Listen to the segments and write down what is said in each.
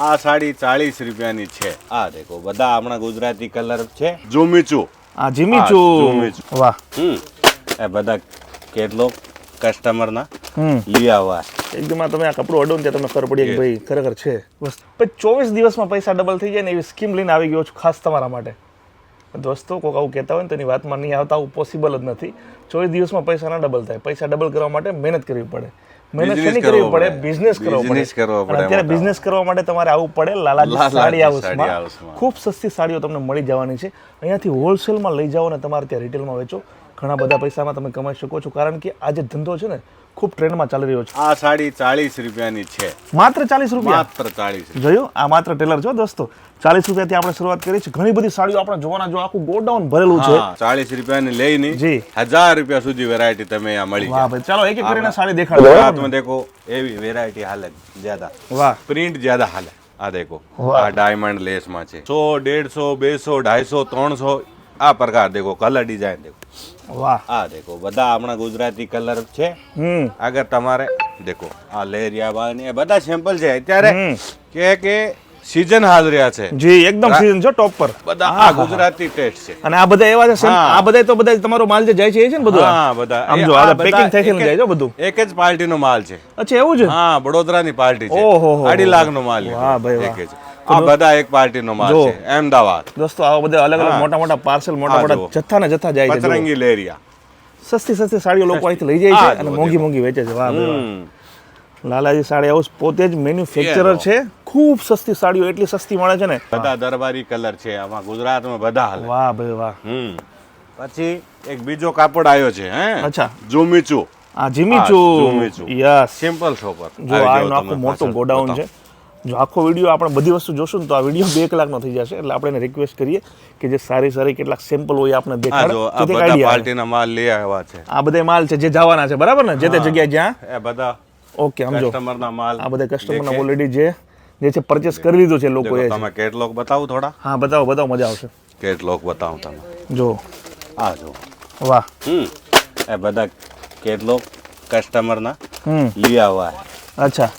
આ સાડી 40 રૂપિયાની છે. આ દેખો બધા આપણા ગુજરાતી કલર છે. ઝુમીચુ આ જીમીચુ વાહ એ બધા કેટલો કસ્ટમર ના લઈ આવવા એકદમ તમે આ કપડું અડો ને ત્યાં તમને ખબર પડી કે ભાઈ ખરેખર છે વસ્તુ. પછી 24 દિવસમાં પૈસા ડબલ થઈ જાય ને એવી સ્કીમ લઈને આવી ગયો છું ખાસ તમારા માટે. દોસ્તો કોઈક આવું કહેતા હોય ને તેની વાતમાં નહીં આવતા, આવું પોસિબલ જ નથી. 24 દિવસમાં પૈસા ના ડબલ થાય. પૈસા ડબલ કરવા માટે મહેનત કરવી પડે. મહેનત શેની કરવી પડે? બિઝનેસ કરવો પડે. અત્યારે બિઝનેસ કરવા માટે તમારે આવવું પડે લાલાજી સાડી હાઉસમાં. ખૂબ સસ્તી સાડીઓ તમને મળી જવાની છે. અહીંયાથી હોલસેલમાં લઈ જાઓ ને તમારે ત્યાં રિટેલમાં વેચો. ઘણા બધા પૈસામાં તમે કમાઈ શકો છો, કારણ કે આ જે ધંધો છે ને ખૂબ ટ્રેન્ડમાં ચાલી રહ્યો છે. આ સાડી 40 રૂપિયાની છે. માત્ર 40 રૂપિયા? માત્ર 40. જોયું, આ માત્ર ટેલર છો દોસ્તો. 40 રૂપિયાથી આપણે શરૂઆત કરી છે. ઘણી બધી સાડીઓ આપણે જોવાના, જો આખું ગોડાઉન ભરેલું છે. 40 રૂપિયાની લઈને જી 1000 રૂપિયા સુધી વેરાયટી તમે અહીંયા મળી વાહ ભાઈ, ચાલો એક એક કરીને સાડી દેખાડો. में देखो एवी वेरायटी हाले ज्यादा वाह प्रिंट ज्यादा हाले. आ देखो आ डायमंड लेस में छे 100 150 200 250 300 आ प्रकार देखो कलर डिजाइन देखो. વાહ આ દેખો બધા આપણા ગુજરાતી કલર છે. આગળ તમારે દેખો આ લેરિયા બાન એ બધા સેમ્પલ છે. અત્યારે કે સીઝન હાલ રહ્યા છે. જી એકદમ સીઝન છે, ટોપ પર. બધા આ ગુજરાતી ટેસ્ટ છે. અને આ બધા એવા છે, આ બધા તો બધા તમારો માલ જે જાય છે એ છે ને બધું? હા બધા આમ જો આ પેકિંગ થઈ થઈને જાય છે બધું. એક જ પાર્ટીનો માલ છે. અચ્છા એવું છે? હા વડોદરાની પાર્ટી છે. ઓહો 2.5 લાખનો માલ છે. વાહ ભાઈ વાહ. એક જ આ બધા એક પાર્ટીનો માલ છે. અમદાવાદ દોસ્તો આવા બધા અલગ અલગ મોટા મોટા પાર્સલ, મોટા મોટા જથ્થા ને જથ્થા જાય છે. પતરંગી લેરિયા સસ્તી સસ્તી સાડીઓ લોકો અહીંથી લઈ જાય છે અને મોંઘી મોંઘી વેચે છે. વાહ ભાઈ વાહ. લાલાજી સાડી હાઉસ પોતે જ મેન્યુફેક્ચરર છે. ખૂબ સસ્તી સાડીઓ એટલી સસ્તી મળે છે ને. બધા દરબારી કલર છે આમાં ગુજરાતમાં બધા હાલે. વાહ ભાઈ વાહ. પછી એક બીજો કાપડ આવ્યો છે. હે અચ્છા ઝુમીચુ. આ જીમીચુ. Yes simple shopper. જો આ આખું મોટું ગોડાઉન છે. જો આખો વિડીયો આપણે બધી વસ્તુ જોશું ને તો આ વિડીયો 2 કલાકનો થઈ જશે. એટલે આપણે એને રિક્વેસ્ટ કરીએ કે જે સારી સારી કેટલાક સેમ્પલ હોય આપણે દેખાડે. આ બધા પાર્ટીના માલ લઈ આવ્યા છે. આ બધા માલ છે જે જવાના છે, બરાબર ને? જે તે જગ્યાએ જ્યાં એ બધા ઓકે સમજો કસ્ટમરના માલ. આ બધા કસ્ટમરના ઓલરેડી જે છે પરચેસ કરી લીધું છે લોકોએ. તમે કેટલોગ બતાવો થોડા. હા બતાવો બતાવો, મજા આવશે. કેટલોગ બતાવો તમે. જો આ જો વાહ. એ બધા કેટલોગ કસ્ટમરના લઈ આવ્યા. અચ્છા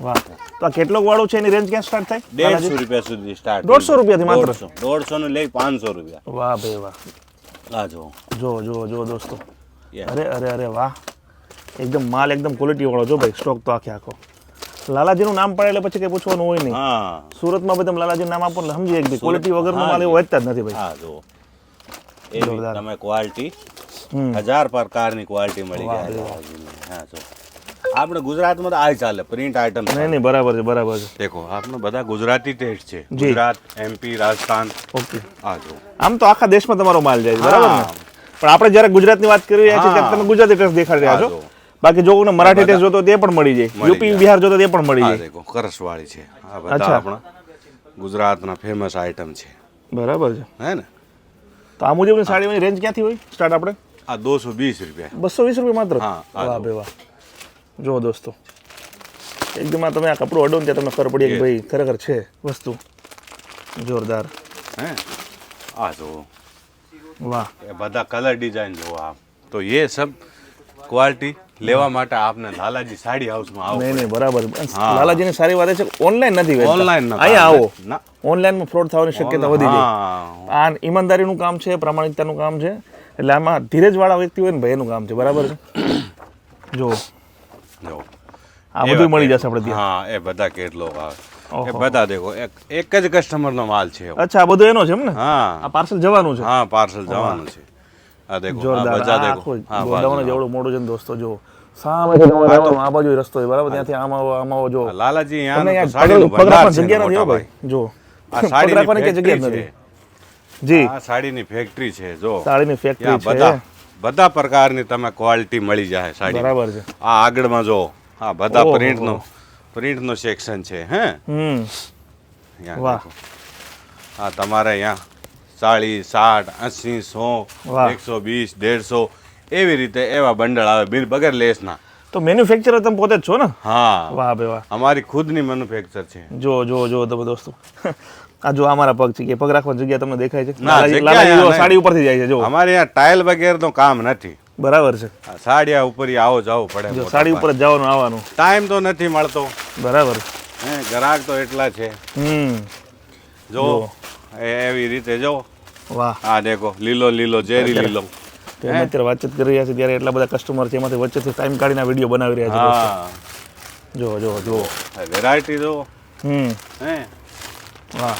વાહ. તો આ કેટલોગ વાળું છે એની રેન્જ ક્યાં સ્ટાર્ટ થાય? 150 રૂપિયા સુધી સ્ટાર્ટ. 150 રૂપિયાથી માત્ર? 150 નું લઈ 500 રૂપિયા. વાહ ભાઈ વાહ. આ જો જો જો જો દોસ્તો, અરે અરે અરે વાહ. એકદમ માલ એકદમ ક્વોલિટી વાળો. જો ભાઈ સ્ટોક તો આખો. લાલાજીનું નામ પડે એટલે પછી કઈ પૂછવાનું હોય નહીં. હા સુરતમાં બધા લાલાજીનું નામ આપો એટલે સમજી એક ક્વોલિટી વગરનો માલ એવો વેચતા જ નથી ભાઈ. હા જો એ તમે ક્વોલિટી 1000 પ્રકારની ક્વોલિટી મળી જાય. હા જો આપણે ગુજરાતમાં તો આ ચાલે પ્રિન્ટ આઇટમ. નહીં નહીં બરાબર છે બરાબર છે. દેખો આપણે બધા ગુજરાતી ટેસ્ટ છે. ગુજરાત, એમપી, રાજસ્થાન. ઓકે આ જો આમ તો આખા દેશમાં તમારો માલ જાય છે, બરાબર ને? પણ આપણે જ્યારે ગુજરાતની વાત કરી રહ્યા છીએ ત્યારે તમે ગુજરાતી ટેસ્ટ દેખાડી રહ્યા છો. બાકી જો કોઈને મરાઠી ટેસ્ટ જોતો તે પણ મળી જાય, યુપી બિહાર જોતો તે પણ મળી જાય. દેખો કરસવાળી છે. આ બધા આપણા ગુજરાતના ફેમસ આઇટમ છે. બરાબર છે. હે ને? તો આ મુજબની સાડીની રેન્જ ક્યાંથી હોય સ્ટાર્ટ? આપણે આ 220 રૂપિયા. 220 રૂપિયા માત્ર? હા વાહ બે વાહ. જો દોસ્તો એકદમ આ તમે આ કપડું અડો ને ત્યાં તમને ખબર પડી કે ભાઈ ખરેખર છે વસ્તુ જોરદાર. હે આ જો વાહ. એ બધા કલર ડિઝાઇન જો આપ તો ये सब क्वालिटी લેવા માટે આપને લાલાજી સાડી હાઉસમાં આવો. નહીં નહીં બરાબર. લાલાજીની સારી વાત છે ઓનલાઈન નથી વેચતા. ઓનલાઈન અહીંયા આવો. ઓનલાઈનમાં ફ્રોડ થવાની શક્યતા વધી જાય. આ ઈમાનદારીનું કામ છે, પ્રામાણિકતાનું કામ છે. એટલે આમાં ધીરજવાળા વ્યક્તિ હોય ને ભાઈ એનું કામ છે, બરાબર છે? જો જો આ બધું મળી જશે આપણે ત્યાં. હા એ બધા કેટલો આવે એ બધા દેખો એક જ કસ્ટમરનો માલ છે. અચ્છા આ બધું એનો છે એમ ને? હા આ પાર્સલ જવાનું છે? હા પાર્સલ જવાનું છે. આ દેખો આ જોરદાર. બજા દેખો. હા ગોડાઉન જેવડું મોટું છે ને દોસ્તો. જો સામે આ બાજુ રસ્તો છે, બરાબર? ત્યાંથી આમ આવો જો લાલાજી તમને અહીંયા સાડીનું પગ રાખવાની જગ્યા નથી ભાઈ. જો આ સાડી રાખવાની કે જગ્યા નથી. જી આ સાડીની ફેક્ટરી છે. જો સાડીની ફેક્ટરી છે. બધા પ્રકારની તમે ક્વોલિટી મળી જાય સાડી. બરાબર છે. આ આગળમાં જો આ બધા પ્રિન્ટનો સેક્શન છે. હે વાહ. હા તમારે અહીંયા 40 60 80 100 120 150 એવી રીતે એવા બંડલ આવે બિલ બગેર લેસના. તો મેન્યુફેક્ચરર તમે પોતે જ છો ને? હા વાહ બે વાહ. અમારી ખુદની મેન્યુફેક્ચર છે. જો જો જો તમે દોસ્તો આ જો અમારા પગ છે કે પગ રાખવાની જગ્યા તમને દેખાય છે? ના સાડી ઉપરથી જાય છે. જો અમારે અહીંયા ટાઇલ વગેરેનું કામ નથી. બરાબર છે. સાડિયા ઉપર આવો જવું પડે. જો સાડી ઉપર જ જવાનું આવવાનું ટાઈમ તો નથી મળતો. બરાબર. હે ગ્રાહક તો એટલા છે જો એવી રીતે જો વાહ આ દેખો લીલો લીલો ઝેરી લીલો તો અમે અત્યારે વાતચીત કરી રહ્યા છે ત્યારે એટલા બધા કસ્ટમર છે એમાંથી વચ્ચેથી ટાઈમ કાઢીને વિડીયો બનાવી રહ્યા છે હા જો જો જો વેરાયટી જો હે વાહ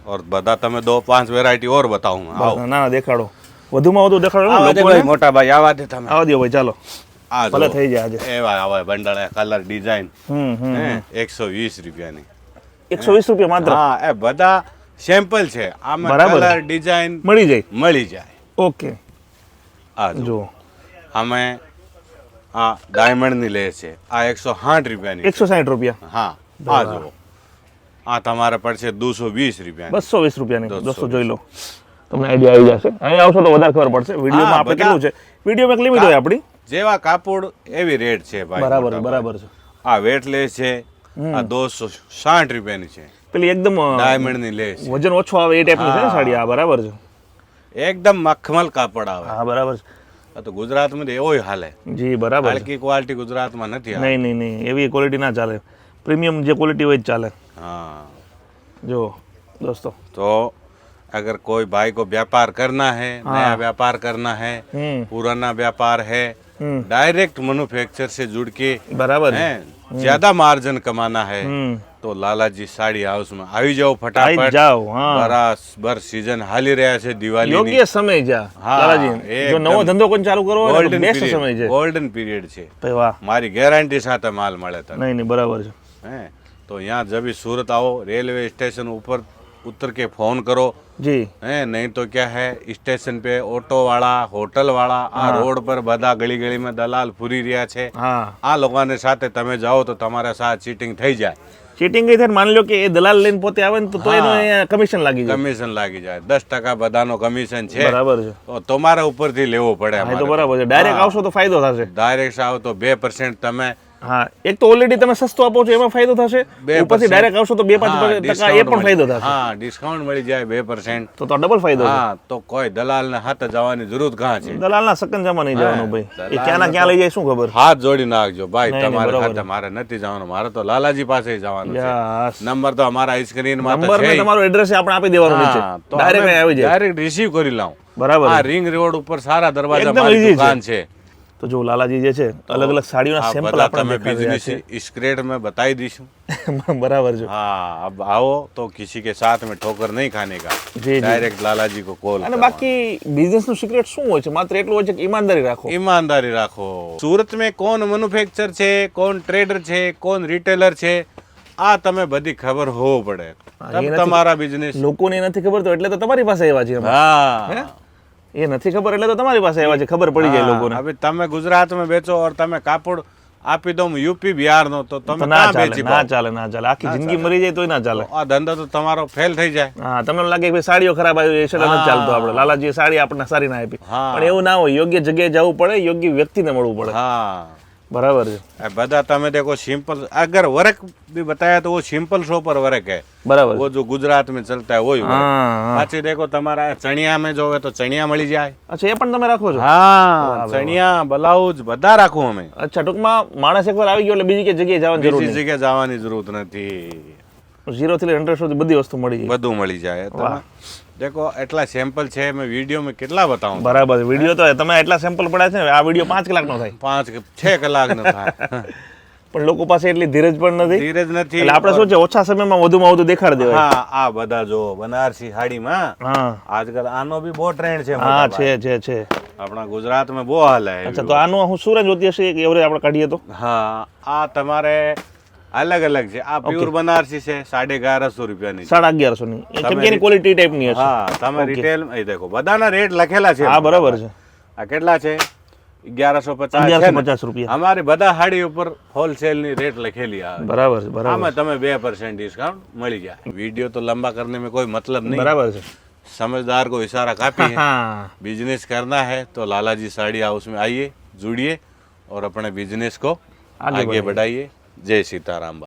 और बता તમે 2-5 વેરાયટી ઓર બતાવું ના ના દેખાડો વધુમાં વધુ દેખાડો ને આવા દે લોકોને. ભાઈ મોટા ભાઈ આવા દે તમે આવા દો ભાઈ ચાલો આ ભલે જો થઈ જાય આજે એવા આવે બંડળ કલર ડિઝાઇન હે 120 રૂપિયાની 120 રૂપિયા માત્ર હા એ બધા સેમ્પલ છે આમાં બરાબર. કલર ડિઝાઇન મળી જાય મળી જાય ઓકે આ જો જો અમે આ ડાયમંડ ની લે છે આ 160 રૂપિયાની 160 રૂપિયા હા આ જો આ તમારે પડશે 220 રૂપિયાની 220 રૂપિયાની દોસ્તો જોઈ લો તમને આઈડિયા આવી જશે અહીં આવશો તો વધારે ખબર પડશે વિડીયોમાં આપણે બધા- કેટલું છે વિડીયોમાં એક લિમિટ હોય આપણી જેવા કાપડ એવી રેટ છે ભાઈ બરાબર મોટા ભાઈ. બરાબર છે આ વેટલેસ છે આ 260 રૂપિયાની છે પેલી એકદમ ડાયમંડ ની લેસ વજન ઓછો આવે એ ટાઈપની છે ને સાડી આ બરાબર છે એકદમ મખમલ કાપડ આવે હા બરાબર છે આ તો ગુજરાતમાં તો એવો હાલે જી બરાબર છે. હલકી ક્વોલિટી ગુજરાતમાં નથી હાલે. નહીં નહીં નહીં એવી ક્વોલિટી ના ચાલે પ્રીમિયમ જે ક્વોલિટી હોય જ ચાલે हाँ જો દોસ્તો तो अगर कोई भाई को व्यापार करना है नया व्यापार करना है पुराना व्यापार है डायरेक्ट मैन्युफैक्चर से जुड़ के બરાબર છે. हैं ज्यादा मार्जिन कमाना है હમ तो लालाजी साड़ी हाउस में આવી જાઓ આઈ ફટાફટ જાઓ હા બરાબર સીઝન હાલી રહ્યા છે દિવાળીની યોગ્ય સમય જા હા, લાલાજી જો એકદમ. નવો ધંધો કોઈ ચાલુ કરવો હોય તો ગોલ્ડન બેસ્ટ સમય છે ગોલ્ડન પીરિયડ છે ભાઈ વાહ મારી ગેરંટી સાથે માલ મળે તને નહીં નહીં બરાબર છે हैं तो यहाँ जब भी सूरत आओ रेलवे स्टेशन ऊपर उतर के फोन करो જી हैं नहीं तो क्या है स्टेशन पे ऑटो वाला होटल वाला आ रोड पर બધા ગળી ગળી માં દલાલ ફરી રહ્યા છે હા આ લોકોને સાથે તમે જાઓ તો તમારા સાથ ચીટિંગ થઈ જાય ચીટિંગ કઈ થાય માની લો કે એ દલાલ લઈને પોતે આવે ને તો એનો કમિશન લાગી જાય કમિશન લાગી જાય 10% બધાનો કમિશન છે બરાબર છે તો તમારા ઉપરથી લેવો પડે હા એ તો બરાબર છે ડાયરેક્ટ આવશો તો ફાયદો થશે ડાયરેક્ટ આવો તો 2% તમે હા એક તો ઓલરેડી તમે સસ્તો આપો છો એમાં ફાયદો થશે 2% ઉપરથી ડાયરેક્ટ આવશો તો 2-5% એ પણ ફાયદો થશે હા ડિસ્કાઉન્ટ મળી જાય 2% તો ડબલ ફાયદો છે હા તો કોઈ દલાલ ને હાથે જવાની જરૂર કાં છે દલાલના સકંજામાં નહીં જવાનું ભાઈ એ ક્યાં ના ક્યાં લઈ જાય શું ખબર હાથ જોડી નાખજો ભાઈ નહીં, તમારે બરાબર. ખાતે મારે નથી જવાનું મારે તો લાલાજી પાસે જવાનું છે યસ નંબર તો અમારા સ્ક્રીન માં નંબર ને તમારો એડ્રેસ આપણે આપી દેવાનું નીચે ડાયરેક્ટ અહીં આવી જાય ડાયરેક્ટ રિસીવ કરી લાવું બરાબર આ રિંગ રોડ ઉપર સારા દરવાજા એકદમ મારી easy દુકાન છે તો જો લાલાજી જે છે અલગ અલગ સાડીઓના આ સેમ્પલ બધા આપણે તમે દેખાડી બિઝનેસ સ્ક્રેડ में बताई दीशू રહ્યા છે બરાબર છે हाँ अब आओ तो किसी के साथ में ठोकर नहीं खाने का જી જી डायरेक्ट लालाजी को कॉल અને બાકી બિઝનેસ નું સિક્રેટ શું હોય છે માત્ર એટલું હોય છે કે ઈમાનદારી રાખો ईमानदारी રાખો સુરત में કોણ મેન્યુફેક્ચર છે કોણ ટ્રેડર છે કોણ રિટેલર છે આ તમે બધી ખબર હોવું પડે તબ તમારા બિઝનેસ લોકોને એ નથી ખબર તો એટલે તો તમારી પાસે આવ્યા છે અમે. હા એ નથી ખબર એટલે તો તમારી પાસે આવ્યા છે ખબર પડી જાય લોકોને હવે તમે ગુજરાતમાં બેચો और તમે કાપડ આપી દો યુપી બિહાર નો તો તમે તો ના ક્યાં ચાલે બેચી ના ચાલે ના ચાલે આખી જિંદગી મરી જાય તોય ના ચાલે આ ધંધો તો તમારો ફેલ થઈ જાય હા તમને એમ લાગે કે ભાઈ સાડીઓ ખરાબ આવી એટલે નથી ચાલતો આપણે લાલાજીએ સાડી આપણને સારી ના આપી હા. પણ એવું ના હોય યોગ્ય જગ્યાએ જવું પડે યોગ્ય વ્યક્તિને મળવું પડે हाँ બરાબર છે ये બધા તમે देखो सिंपल अगर वर्क भी बताया तो वो सिंपल शो पर वर्क है બરાબર वो जो गुजरात में चलता है वही वर्क હા હા. पाछी देखो તમારા ચણિયા में જોવે તો ચણિયા મળી જાય અચ્છા એ પણ તમે રાખો છો હા ચણિયા બ્લાઉઝ બધા રાખું અમે અચ્છા ટૂંકમાં માણસ એકવાર આવી ગયો એટલે બીજી કઈ જગ્યાએ જવાની જરૂર બીજી જગ્યાએ જવાની જરૂરત નથી નહીં 0 થી 100 સુધી બધી વસ્તુ મળી જાય બધું મળી જાય તમે દેખો એટલા સેમ્પલ છે મેં વિડીયો માં કેટલા બતાવું બરાબર વિડીયો તો તમે એટલા સેમ્પલ પડ્યા છે ને આ વિડીયો 5 કલાકનો થાય 5-6 કલાક નો થાય પણ લોકો પાસે એટલી ધીરજ પણ નથી ધીરજ નથી એટલે આપણે શું છે ઓછા સમયમાં વધુમાં વધુ દેખાડી દેવાય હા આ બધા જો બનારસી સાડીમાં હા આજકાલ આનો બી બહુ ટ્રેન્ડ છે હા મોટા છે આપણા ગુજરાતમાં બહુ હાલ હે અચ્છા તો આનું હું સુરજ હોતી હશે કે એવરેજ આપણે કાઢીએ તો હા આ તમારે અલગ અલગ છે આ પ્યોર બનારસી છે 1150 રૂપિયાની છે. 1150 ની એ કેમ કે એની ક્વોલિટી ટાઈપની હશે હા તમે રિટેલ એ દેખો બધાના રેટ લખેલા છે હા બરાબર છે આ કેટલા છે 1150 છે ને? 1150 રૂપિયા અમારી બધા હાડી ઉપર હોલસેલ ની રેટ લખેલી આવે બરાબર છે બરાબર આમાં તમે 2% ડિસ્કાउंट મળી જાય वीडियो तो लंबा करने में कोई मतलब नहीं બરાબર છે समझदार को इशारा काफी है હા बिजनेस करना है तो लालाजी साड़ी हाउस में आइए जुड़िए और अपने बिजनेस को आगे बढ़ाइए जय सीताराम।